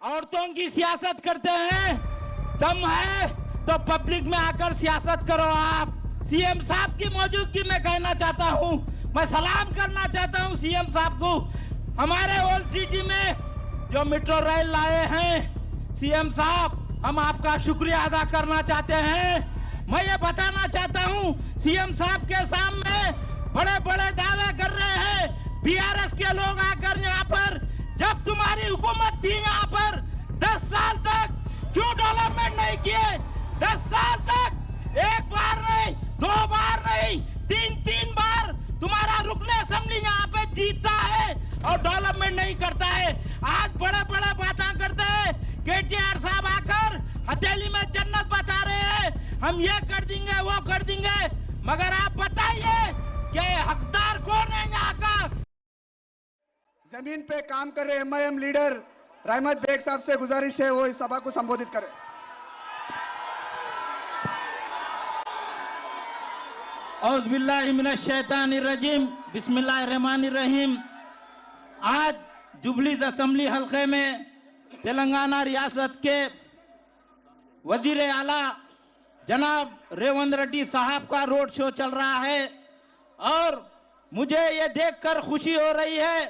औरतों की सियासत करते हैं, दम है तो पब्लिक में आकर सियासत करो। आप सीएम साहब की मौजूदगी में कहना चाहता हूं, मैं सलाम करना चाहता हूं सीएम साहब को। हमारे ओल्ड सिटी में जो मेट्रो रेल लाए हैं सीएम साहब, हम आपका शुक्रिया अदा करना चाहते हैं। मैं ये बताना चाहता हूं सीएम साहब के सामने बड़े बड़े दावे कर रहे हैं बीआरएस के लोग आकर यहाँ पर, जब तुम्हारी हुकूमत थी यहाँ पर 10 साल तक क्यों डेवलपमेंट नहीं किए? 10 साल तक एक बार नहीं, 2 बार नहीं, 3 बार तुम्हारा रुकन असेंबली यहाँ पे जीतता है और डेवलपमेंट नहीं करता है। आज बड़े बड़े बातें करते हैं, केटीआर साहब आकर हथेली में जन्नत बता रहे हैं, हम ये कर देंगे वो कर देंगे, मगर आप बताइए कि हकदार कौन है यहाँ का? जमीन पे काम कर रहे एमआईएम लीडर रहमत बेग साहब से गुजारिश है वो इस सभा को संबोधित करें। औज़ बिल्लाहि मिनश शैतानिर रजीम, बिस्मिल्लाहिर्रहमानिर्रहीम। आज जुबलीस असेंबली हल्के में तेलंगाना रियासत के वजीर आला जनाब रेवंत रेड्डी साहब का रोड शो चल रहा है और मुझे ये देखकर खुशी हो रही है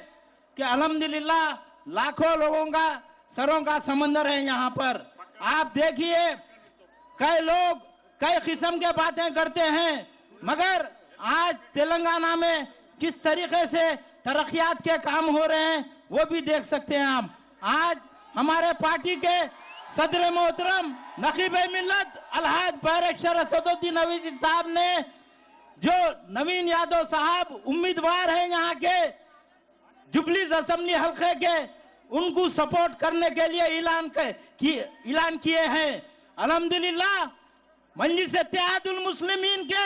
कि अल्हम्दुलिल्लाह लाखों लोगों का सरों का समंदर है यहाँ पर। आप देखिए कई लोग कई किस्म के बातें करते हैं, मगर आज तेलंगाना में किस तरीके से तरक्यात के काम हो रहे हैं वो भी देख सकते हैं हम। आज हमारे पार्टी के सदर मोहतरम नकीब-ए-मिल्लत अलहाज बैरिस्टर असदुद्दीन अवैसी साहब ने, जो नवीन यादव साहब उम्मीदवार हैं यहाँ के जुबलीस असेंबली हल्के के, उनको सपोर्ट करने के लिए ऐलान किए हैं। अल्हम्दुलिल्लाह मजलिस-ए-इत्तेहादुल मुस्लिमीन के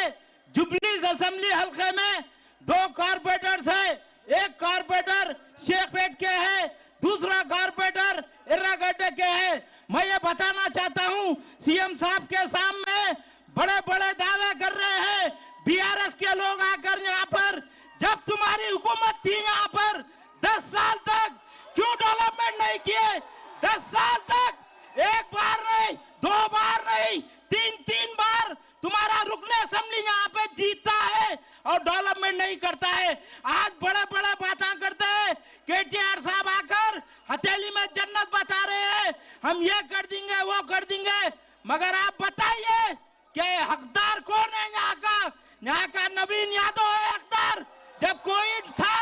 जुबलीस असेंबली हल्के में 2 कॉर्पोरेटर्स है, एक कॉर्पोरेटर शेखपेट के है, दूसरा कॉर्पोरेटर एर्रागड्डे के है। मैं ये बताना चाहता हूं सीएम साहब के सामने बड़े बड़े दावे कर रहे हैं बीआरएस के लोग आकर यहाँ पर, जब तुम्हारी हुकूमत थी यहाँ पर 10 साल तक क्यों डेवलपमेंट नहीं किए? 10 साल तक एक बार नहीं, 2 बार नहीं, 3 बार तुम्हारा रुकन असेंबली यहाँ पे जीतता है और डेवलपमेंट नहीं करता है। आज बड़े बड़े बातें करते हैं, केटीआर साहब आकर हथेली में जन्नत बता रहे हैं, हम ये कर देंगे वो कर देंगे, मगर आप बताइए कि हकदार कौन है यहाँ का? यहाँ का नवीन यादव है हकदार। जब कोविड था,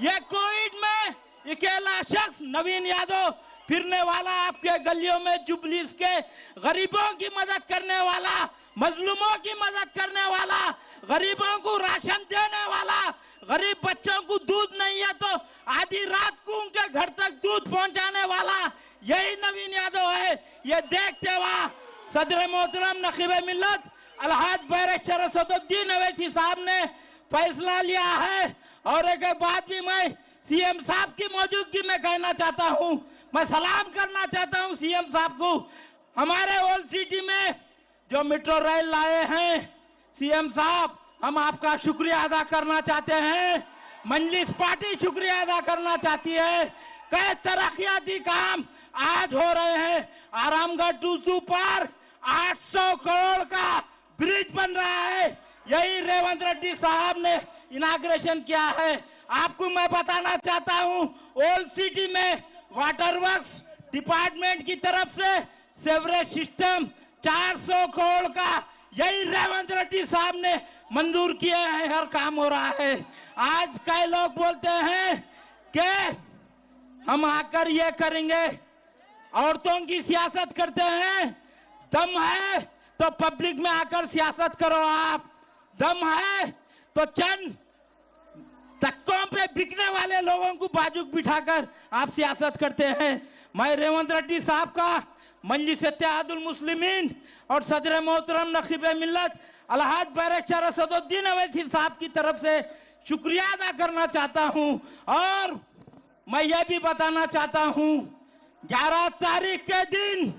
ये कोविड में अकेला शख्स नवीन यादव फिरने वाला, आपके गलियों में जुबलीस के गरीबों की मदद करने वाला, मजलूमों की मदद करने वाला, गरीबों को राशन देने वाला, गरीब बच्चों को दूध नहीं है तो आधी रात को उनके घर तक दूध पहुंचाने वाला, यही नवीन यादव है। ये देखते हुए सदर मोहतरम नकीब-ए-मिल्लत अलहाज बैरिस्टर असदुद्दीन अवैसी साहब ने फैसला लिया है। और एक बात भी मैं सीएम साहब की मौजूदगी में कहना चाहता हूं, मैं सलाम करना चाहता हूं सीएम साहब को। हमारे ओल्ड सिटी में जो मेट्रो रेल लाए हैं सीएम साहब, हम आपका शुक्रिया अदा करना चाहते हैं, मजलिस पार्टी शुक्रिया अदा करना चाहती है। कई तरक्याती काम आज हो रहे हैं। Aramghar to zoo park 800 crore का ब्रिज बन रहा है, यही रेवंत रेड्डी साहब ने इनाग्रेशन किया है। आपको मैं बताना चाहता हूं ओल्ड सिटी में वाटर वर्क्स डिपार्टमेंट की तरफ से सेवरेज सिस्टम 400 करोड़ का यही रेवंत रेड्डी साहब ने मंजूर किए हैं, हर काम हो रहा है। आज कई लोग बोलते हैं कि हम आकर ये करेंगे, औरतों की सियासत करते हैं, दम है तो पब्लिक में आकर सियासत करो। आप दम है तो चंद धक्कों पे बिकने वाले लोगों को बाजू बिठाकर आप सियासत करते हैं। मैं रेवंत रेड्डी साहब का मजलिस-ए-इत्तेहादुल मुस्लिमीन और सदर मोहतरम नकीब-ए-मिल्लत अलहाज बैरिस्टर असदुद्दीन अवैसी साहब की तरफ से शुक्रिया अदा करना चाहता हूं। और मैं ये भी बताना चाहता हूं 11 तारीख के दिन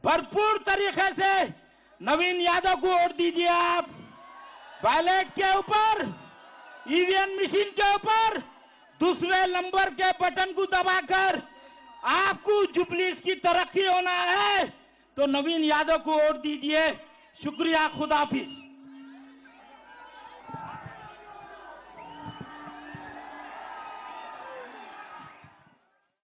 भरपूर तरीके से नवीन यादव को वोट दीजिए। आप बैलेट के ऊपर, ईवीएम मशीन के ऊपर दूसरे नंबर के बटन को दबाकर आपको जुबलीस की तरक्की होना है तो नवीन यादव को वोट दीजिए। शुक्रिया, खुदाफिज।